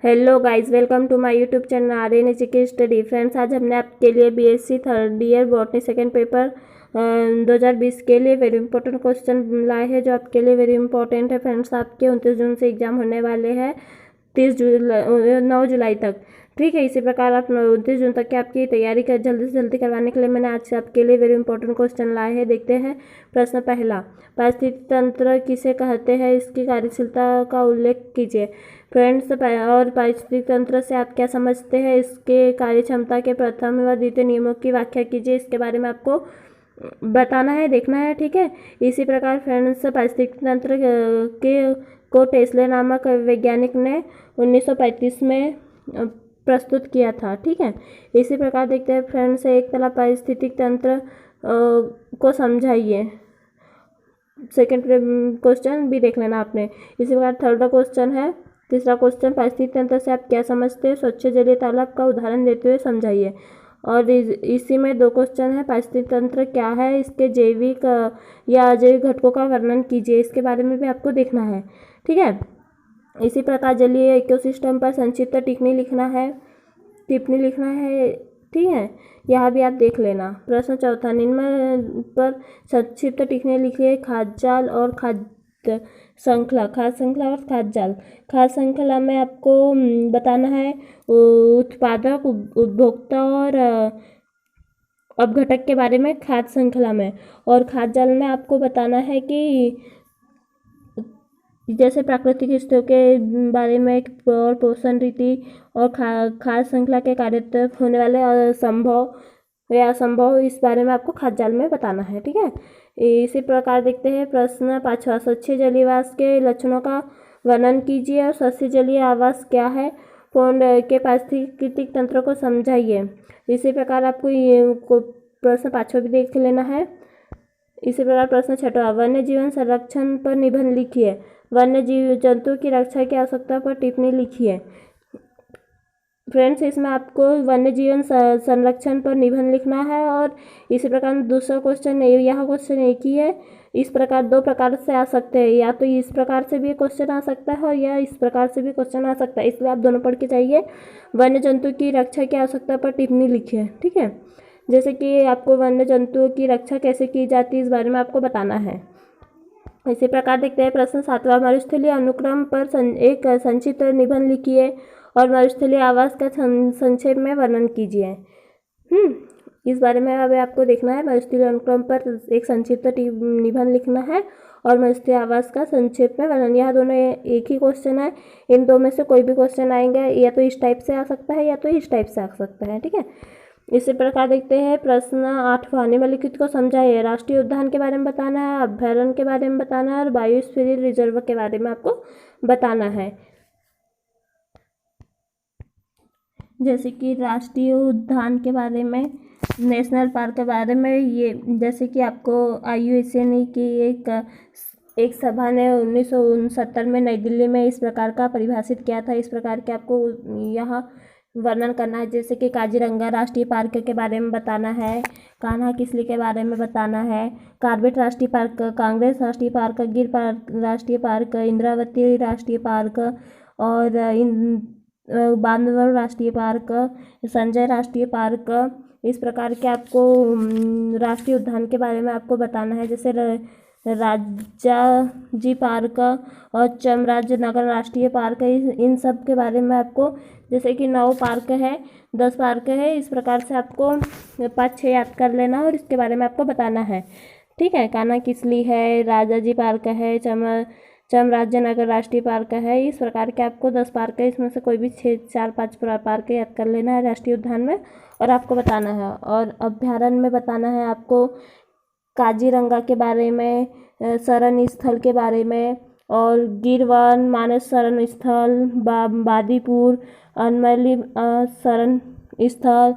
Hello guys, welcome to my YouTube channel Aryan education study. Friends, आज हमने आपके लिए BSc third year botany second paper 2020 के लिए वेरी इंपॉर्टेंट क्वेश्चन लाए हैं, जो आपके लिए वेरी इंपॉर्टेंट है। फ्रेंड्स, आपके 29 जून से एग्जाम होने वाले हैं 9 जुलाई तक। ठीक है, इसी प्रकार आप 29 जून तक की आपकी तैयारी कर जल्दी से जल्दी करवाने के लिए मैंने आज आपके लिए वेरी इंपॉर्टेंट क्वेश्चन लाए हैं। देखते हैं प्रश्न पहला, पारिस्थितिक तंत्र किसे कहते हैं, इसकी कार्यशीलता का उल्लेख कीजिए। फ्रेंड्स, और पारिस्थितिक तंत्र से आप क्या समझते हैं, इसके कार्यक्षमता के प्रथम व द्वितीय नियमों की व्याख्या कीजिए। इसके बारे में आपको बताना है, देखना है। ठीक है, इसी प्रकार फ्रेंड्स, पारिस्थितिक तंत्र के को टेस्ले नामक वैज्ञानिक ने 1935 में प्रस्तुत किया था। ठीक है, इसी प्रकार देखते हैं फ्रेंड्स, एक तरह पारिस्थितिक तंत्र को समझाइए। सेकंड क्वेश्चन भी देख लेना आपने। इसी प्रकार थर्ड क्वेश्चन है, तीसरा क्वेश्चन, पारिस्थितिक तंत्र से आप क्या समझते हैं, स्वच्छ जलीय तालाब का उदाहरण देते हुए समझाइए। और इसी में दो क्वेश्चन है, पारिस्थितिक तंत्र क्या है, इसके जैविक या अजैविक घटकों का वर्णन कीजिए। इसके बारे में भी आपको देखना है। ठीक है, इसी प्रकार जलीय इकोसिस्टम पर संक्षिप्त टिप्पणी लिखना है। ठीक है, यहाँ भी आप देख लेना। प्रश्न चौथा, निम्न पर संक्षिप्त टिप्पणी लिखिए। खाद्य जाल और खाद्य श्रृंखला, खाद्य श्रृंखला और खाद्य जाल। खाद्य श्रृंखला में आपको बताना है उत्पादक, उपभोक्ता और अपघटक के बारे में खाद्य श्रृंखला में। और खाद्य जाल में आपको बताना है कि जैसे प्राकृतिक स्थितियों के बारे में और पोषण रीति और खाद्य श्रृंखला के कार्य होने वाले संभव या असंभव, इस बारे में आपको खाद्य जाल में बताना है। ठीक है, इसी प्रकार देखते हैं प्रश्न पांचवा, स्वच्छ जलीयवास के लक्षणों का वर्णन कीजिए। और स्वच्छ जलीय आवास क्या है, पौंड के पारिस्थितिक तंत्र को समझाइए। इसी प्रकार आपको ये प्रश्न पांचवा भी देख लेना है। इसी प्रकार प्रश्न छठवा, वन्य जीवन संरक्षण पर निबंध लिखिए। वन्य जीव जंतु की रक्षा की आवश्यकता पर टिप्पणी लिखिए। फ्रेंड्स, इसमें आपको वन्य जीवन संरक्षण पर निबंध लिखना है। और इसी प्रकार दूसरा क्वेश्चन, यह क्वेश्चन एक ही है। इस प्रकार दो प्रकार से आ सकते हैं, या तो इस प्रकार से भी क्वेश्चन आ सकता है या इस प्रकार से भी क्वेश्चन आ सकता है, इसलिए आप दोनों पढ़ के जाइए। वन्य जंतु की रक्षा की आवश्यकता पर टिप्पणी लिखिए। ठीक है, जैसे कि आपको वन्य जंतुओं की रक्षा कैसे की जाती है, इस बारे में आपको बताना है। इसी प्रकार देखते हैं प्रश्न सातवां, मरुस्थलीय अनुक्रम पर एक संक्षिप्त निबंध लिखिए और मरुस्थलीय आवास का संक्षेप में वर्णन कीजिए। इस बारे में अब आपको देखना है। मरुस्थलीय अनुक्रम पर एक संक्षिप्त निबंध लिखना है और मरुस्थलीय आवास का संक्षेप में वर्णन। यह दोनों एक ही क्वेश्चन है, इन दो में से कोई भी क्वेश्चन आएंगे, या तो इस टाइप से आ सकता है या तो इस टाइप से आ सकता है। ठीक है, इसी प्रकार देखते हैं प्रश्न आठवां, निम्नलिखित को समझाइए। राष्ट्रीय उद्यान के बारे में बताना है, अभ्यारण्य के बारे में बताना है और बायोस्फीयर रिजर्व के बारे में आपको बताना है। जैसे कि राष्ट्रीय उद्यान के बारे में, नेशनल पार्क के बारे में, ये जैसे कि आपको IUCN की एक सभा ने 1969 में नई दिल्ली में इस प्रकार का परिभाषित किया था। इस प्रकार के आपको यहाँ वर्णन करना है। जैसे कि काजीरंगा राष्ट्रीय पार्क के बारे में बताना है, कान्हा किसली के बारे में बताना है, कॉर्बेट राष्ट्रीय पार्क, कांग्रेस राष्ट्रीय पार्क, गिर पार्क राष्ट्रीय पार्क, इंद्रावती राष्ट्रीय पार्क और बांधवगढ़ राष्ट्रीय पार्क, संजय राष्ट्रीय पार्क। इस प्रकार के आपको राष्ट्रीय उद्यान के बारे में आपको बताना है। जैसे राजाजी पार्क और चामराजनगर राष्ट्रीय पार्क है, इन सब के बारे में आपको, जैसे कि 9 पार्क है, 10 पार्क है, इस प्रकार से आपको 5-6 याद कर लेना और इसके बारे में आपको बताना है। ठीक है, कान्हा किसली है, राजाजी पार्क है, चामराजनगर राष्ट्रीय पार्क है, इस प्रकार के आपको 10 पार्क है, इसमें से कोई भी 4-5 पार्क याद कर लेना है राष्ट्रीय उद्यान में और आपको बताना है। और अभ्यारण्य में बताना है आपको काजीरंगा के बारे में, शरण स्थल के बारे में, और गिर वन, मानस शरण स्थल, बादीपुर, अनमली शरण स्थल,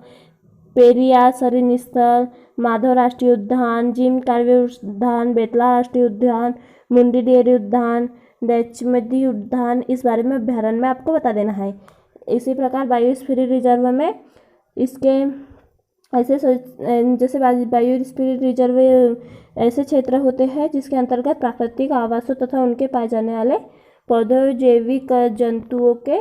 पेरियार शरण स्थल, माधव राष्ट्रीय उद्यान, जिम कार्बे उद्यान, बेतला राष्ट्रीय उद्यान, मुंडी डेयरी उद्यान, दैचमती उद्यान, इस बारे में अभ्यारण्य में आपको बता देना है। इसी प्रकार बायोस्फीयर रिजर्व में इसके ऐसे जैसे बायोस्फीयर रिजर्व ऐसे क्षेत्र होते हैं जिसके अंतर्गत प्राकृतिक आवासों तथा उनके पाए जाने वाले पौधों, जैविक जंतुओं के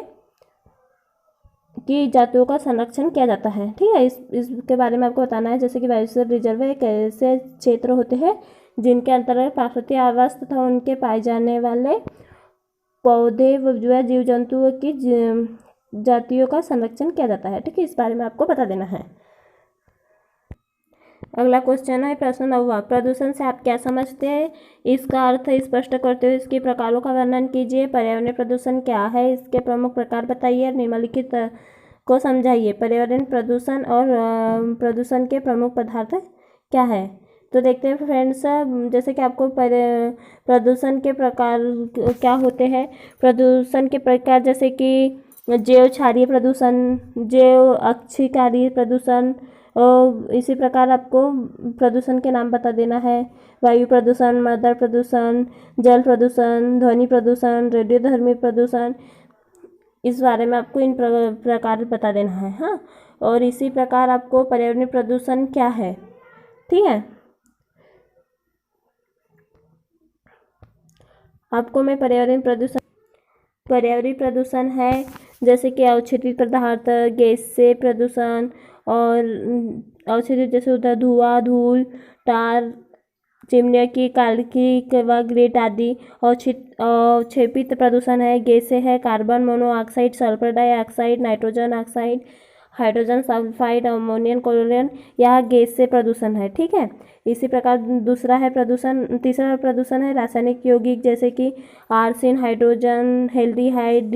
की जातियों का संरक्षण किया जाता है। ठीक है, इसके बारे में आपको बताना है। जैसे कि बायोस्फीयर रिजर्व एक ऐसे क्षेत्र होते हैं जिनके अंतर्गत प्राकृतिक आवास तथा उनके पाए जाने वाले पौधे व जीव जंतुओं की जातियों का संरक्षण किया जाता है। ठीक है, इस बारे में आपको बता देना है। अगला क्वेश्चन है प्रश्न 9वां, प्रदूषण से आप क्या समझते हैं? इसका अर्थ स्पष्ट करते हुए इसके प्रकारों का वर्णन कीजिए। पर्यावरण प्रदूषण क्या है, इसके प्रमुख प्रकार बताइए। निम्नलिखित को समझाइए। पर्यावरण प्रदूषण और प्रदूषण के प्रमुख पदार्थ क्या है? तो देखते हैं फ्रेंड्स, जैसे कि आपको प्रदूषण के प्रकार क्या होते हैं। प्रदूषण के प्रकार जैसे कि जैव क्षारीय प्रदूषण, जैव अक्षयकारी प्रदूषण, और इसी प्रकार आपको प्रदूषण के नाम बता देना है। वायु प्रदूषण, मृदा प्रदूषण, जल प्रदूषण, ध्वनि प्रदूषण, रेडियोधर्मी प्रदूषण, इस बारे में आपको इन प्रकार बता देना है। हाँ, और इसी प्रकार आपको पर्यावरणीय प्रदूषण क्या है। ठीक है, आपको मैं पर्यावरणीय प्रदूषण है जैसे कि अवक्षेपित पदार्थ, गैस से प्रदूषण, और अवक्षेपित जैसे होता है धुआं, धूल, टार, चिमनियों की कालिक व ग्रेट आदि। अवक्षेपित प्रदूषण है गैसें है carbon monoxide, sulphur dioxide, nitrogen oxide, hydrogen sulphide, ammonium chlorine, यह गैस से प्रदूषण है। ठीक है, इसी प्रकार दूसरा है प्रदूषण, तीसरा प्रदूषण है रासायनिक यौगिक जैसे कि आर्सेन, हाइड्रोजन, हेल्डिहाइड,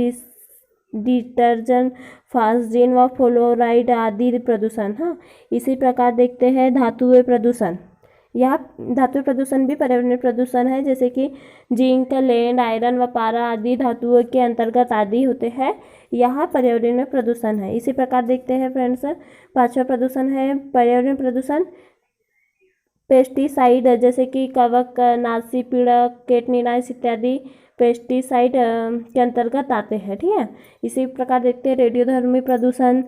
डिटर्जेंट, फास्जिन व फ्लोराइड आदि प्रदूषण। हाँ, इसी प्रकार देखते हैं धातुएं प्रदूषण। यह धातु प्रदूषण भी पर्यावरणीय प्रदूषण है जैसे कि जिंक, लेड, आयरन व पारा आदि धातुओं के अंतर्गत आदि होते हैं। यह पर्यावरणीय प्रदूषण है। इसी प्रकार देखते हैं फ्रेंड्स, पांचवा प्रदूषण है पर्यावरणीय प्रदूषण पेस्टिसाइड जैसे कि कवक नाशी, पीड़क, केटनीनाइस इत्यादि पेस्टिसाइड के अंतर्गत आते हैं। ठीक है, इसी प्रकार देखते हैं रेडियोधर्मी प्रदूषण,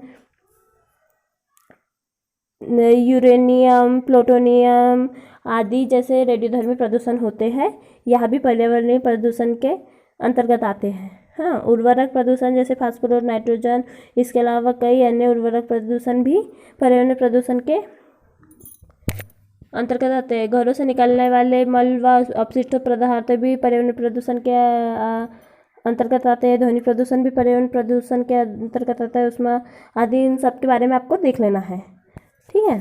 यूरेनियम, प्लूटोनियम आदि जैसे रेडियोधर्मी प्रदूषण होते हैं। यह भी पर्यावरणीय प्रदूषण के अंतर्गत आते हैं। हाँ, उर्वरक प्रदूषण जैसे फास्फोरस, नाइट्रोजन, इसके अलावा कई अन्य उर्वरक प्रदूषण भी पर्यावरणीय प्रदूषण के अंतर्गत आते हैं। घरों से निकलने वाले मल व अपशिष्ट पदार्थ भी पर्यावरण प्रदूषण के अंतर्गत आते हैं। ध्वनि प्रदूषण भी पर्यावरण प्रदूषण के अंतर्गत आता है, उसमें आदि इन सब के बारे में आपको देख लेना है। ठीक है,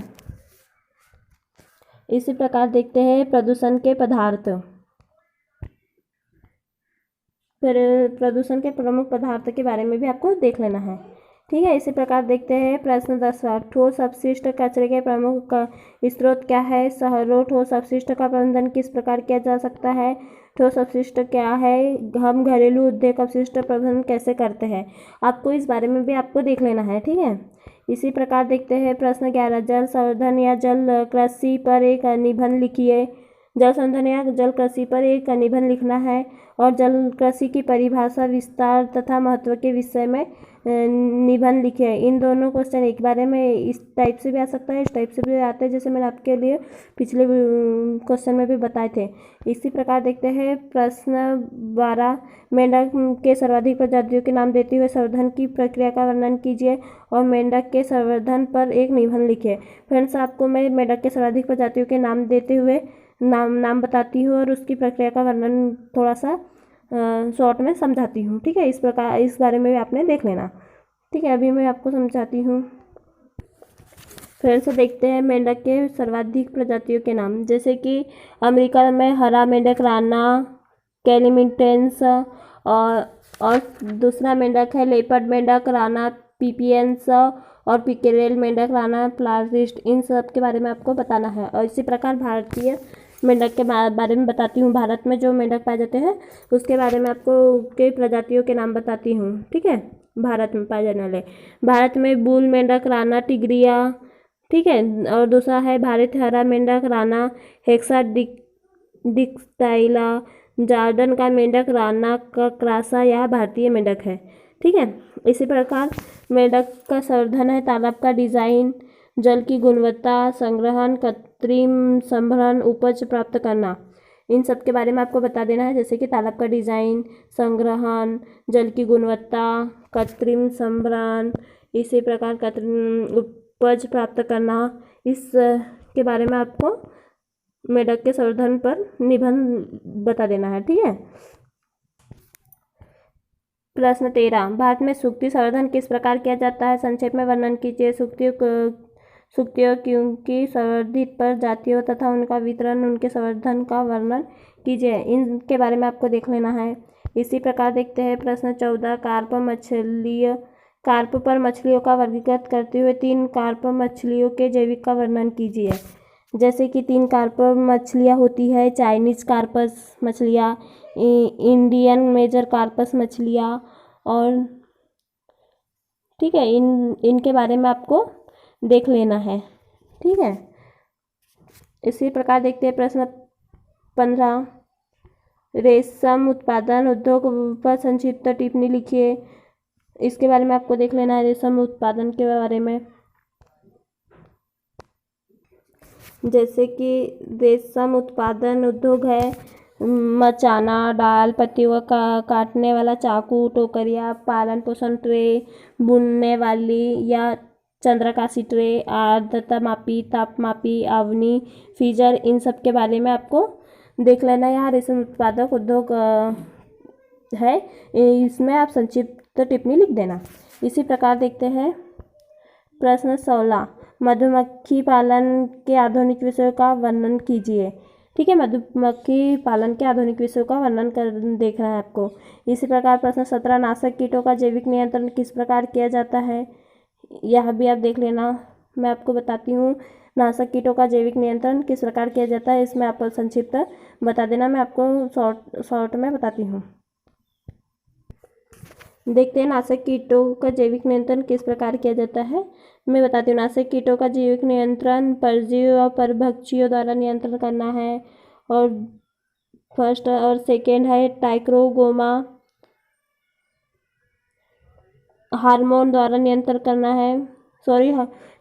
इसी प्रकार देखते हैं प्रदूषण के पदार्थ। फिर प्रदूषण के प्रमुख पदार्थ के बारे में भी आपको देख लेना है। ठीक है, इसी प्रकार देखते हैं प्रश्न 10वां, ठोस अपशिष्ट कचरे के प्रमुख स्रोत क्या है? शहरों ठोस अपशिष्ट का प्रबंधन किस प्रकार किया जा सकता है? ठोस अपशिष्ट क्या है? हम घरेलू उद्योग अपशिष्ट प्रबंधन कैसे करते हैं? आपको इस बारे में भी आपको देख लेना है। ठीक है, इसी प्रकार देखते हैं प्रश्न 11, जल संवर्धन या जल कृषि पर एक निबंध लिखिए। जल संवर्धन या जल कृषि पर एक निबंध लिखना है और जल कृषि की परिभाषा, विस्तार तथा महत्व के विषय में निबंध लिखे। इन दोनों क्वेश्चन एक बारे में इस टाइप से भी आ सकता है, इस टाइप से भी आते हैं, जैसे मैंने आपके लिए पिछले क्वेश्चन में भी बताए थे। इसी प्रकार देखते हैं प्रश्न 12, मेंढक के सर्वाधिक प्रजातियों के नाम देते हुए संवर्धन की प्रक्रिया का वर्णन कीजिए और मेंढक के संवर्धन पर एक निबंध लिखिए। फ्रेंड्स, आपको मैं मेंढक के सर्वाधिक प्रजातियों के नाम देते हुए नाम बताती हूँ और उसकी प्रक्रिया का वर्णन थोड़ा सा शॉर्ट में समझाती हूँ। ठीक है, इस प्रकार इस बारे में भी आपने देख लेना। ठीक है, अभी मैं आपको समझाती हूँ। फिर से देखते हैं मेंढक के सर्वाधिक प्रजातियों के नाम, जैसे कि अमेरिका में हरा मेंढक राना कैलिमिटेंस, और दूसरा मेंढक है लेपर्ड मेंढक राना पीपियंस, और पिकेरेल मेंढक राना प्लारिस्ट। इन सब के बारे में आपको बताना है। और इसी प्रकार भारतीय मेंढक के बारे में बताती हूँ। भारत में जो मेंढक पाए जाते हैं उसके बारे में आपको के प्रजातियों के नाम बताती हूँ। ठीक है, भारत में पाए जाने वाले, भारत में बुल मेंढक राना टिग्रिया। ठीक है, और दूसरा है भारतीय हरा मेंढक राना हेक्सा डिक्टाइला। जॉर्डन का मेंढक राना का क्रासा, यह भारतीय मेंढक है। ठीक है, इसी प्रकार मेंढक का संवर्धन है तालाब का डिजाइन, जल की गुणवत्ता, संग्रहण, कृत्रिम संभरण, उपज प्राप्त करना। इन सब के बारे में आपको बता देना है, जैसे कि तालाब का डिजाइन, संग्रहण, जल की गुणवत्ता, कृत्रिम संभरण, इसी प्रकार उपज प्राप्त करना, इस के बारे में आपको मेढक के संवर्धन पर निबंध बता देना है। ठीक है। प्रश्न 13, भारत में सूक्ति संवर्धन किस प्रकार किया जाता है? संक्षेप में वर्णन कीजिए। सूक्तियों की संवर्धित प्रजातियों तथा उनका वितरण, उनके संवर्धन का वर्णन कीजिए। इनके बारे में आपको देख लेना है। इसी प्रकार देखते हैं प्रश्न 14, कार्प पर मछलियों का वर्गीकृत करते हुए 3 कार्प मछलियों के जैविक का वर्णन कीजिए। जैसे कि 3 कार्प मछलियाँ होती है, चाइनीज कार्पस मछलियाँ, इंडियन मेजर कार्पस मछलियाँ, और ठीक है, इनके बारे में आपको देख लेना है। ठीक है। इसी प्रकार देखते हैं प्रश्न 15, रेशम उत्पादन उद्योग पर संक्षिप्त टिप्पणी लिखिए। इसके बारे में आपको देख लेना है, रेशम उत्पादन के बारे में। जैसे कि रेशम उत्पादन उद्योग है मचाना, डाल, पत्तियों का काटने वाला चाकू, टोकरिया, पालन पोषण ट्रे, बुनने वाली या चंद्रकाशी ट्रे, आर्द्रता मापी, ताप मापी, आवनी, फीजर, इन सब के बारे में आपको देख लेना है। यहाँ रेशम उत्पादक उद्योग है, इसमें आप संक्षिप्त टिप्पणी लिख देना। इसी प्रकार देखते हैं प्रश्न 16, मधुमक्खी पालन के आधुनिक विषयों का वर्णन कीजिए। ठीक है। मधुमक्खी पालन के आधुनिक विषयों का वर्णन कर देखना है आपको। इसी प्रकार प्रश्न 17, नाशक कीटों का जैविक नियंत्रण किस प्रकार किया जाता है? यह भी आप देख लेना। मैं आपको बताती हूँ नाशक कीटों का जैविक नियंत्रण किस प्रकार किया जाता है, इसमें आप संक्षिप्त बता देना। मैं आपको शॉर्ट में बताती हूँ। देखते हैं नाशक कीटों का जैविक नियंत्रण किस प्रकार किया जाता है। मैं बताती हूँ। नाशक कीटों का जैविक नियंत्रण परजीवी और परभक्षियों द्वारा नियंत्रण करना है, और फर्स्ट और सेकेंड है ट्राइकोग्रामा हार्मोन द्वारा नियंत्रण करना है। सॉरी,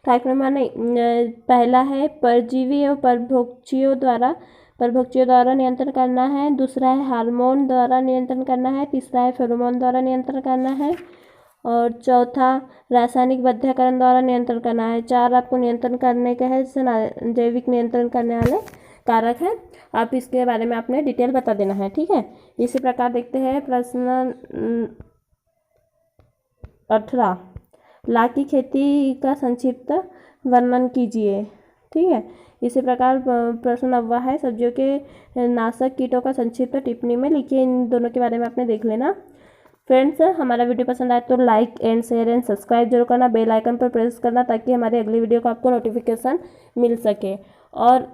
ट्राइकोग्रामा नहीं, पहला है परजीवी और परभक्षियों द्वारा नियंत्रण करना है। दूसरा है हार्मोन द्वारा नियंत्रण करना है। तीसरा है फेरोमोन द्वारा नियंत्रण करना है, और चौथा रासायनिक बाध्यकरण द्वारा नियंत्रण करना है। 4 आपको नियंत्रण करने के हैं, जैसे जैविक नियंत्रण करने वाले कारक हैं। आप इसके बारे में आपने डिटेल बता देना है। ठीक है। इसी प्रकार देखते हैं प्रश्न 18, लाख की खेती का संक्षिप्त वर्णन कीजिए। ठीक है। इसी प्रकार प्रश्न 9 है, सब्जियों के नाशक कीटों का संक्षिप्त टिप्पणी में लिखिए। इन दोनों के बारे में आपने देख लेना। फ्रेंड्स, हमारा वीडियो पसंद आए तो like and share and subscribe जरूर करना, बेल आइकन पर प्रेस करना, ताकि हमारी अगली वीडियो का आपको नोटिफिकेशन मिल सके। और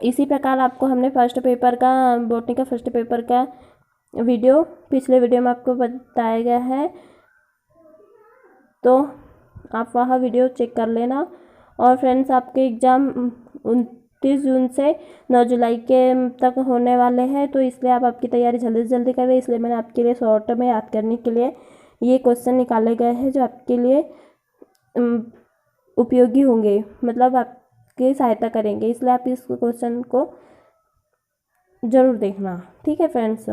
इसी प्रकार आपको हमने फर्स्ट पेपर का, बॉटनी का फर्स्ट पेपर का वीडियो पिछले वीडियो में आपको बताया गया है, तो आप वह वीडियो चेक कर लेना। और फ्रेंड्स, आपके एग्ज़ाम 29 जून से 9 जुलाई के तक होने वाले हैं, तो इसलिए आप आपकी तैयारी जल्दी से जल्दी करें। इसलिए मैंने आपके लिए शॉर्ट में याद करने के लिए ये क्वेश्चन निकाले गए हैं, जो आपके लिए उपयोगी होंगे, मतलब आपकी सहायता करेंगे। इसलिए आप इस क्वेश्चन को ज़रूर देखना। ठीक है फ्रेंड्स।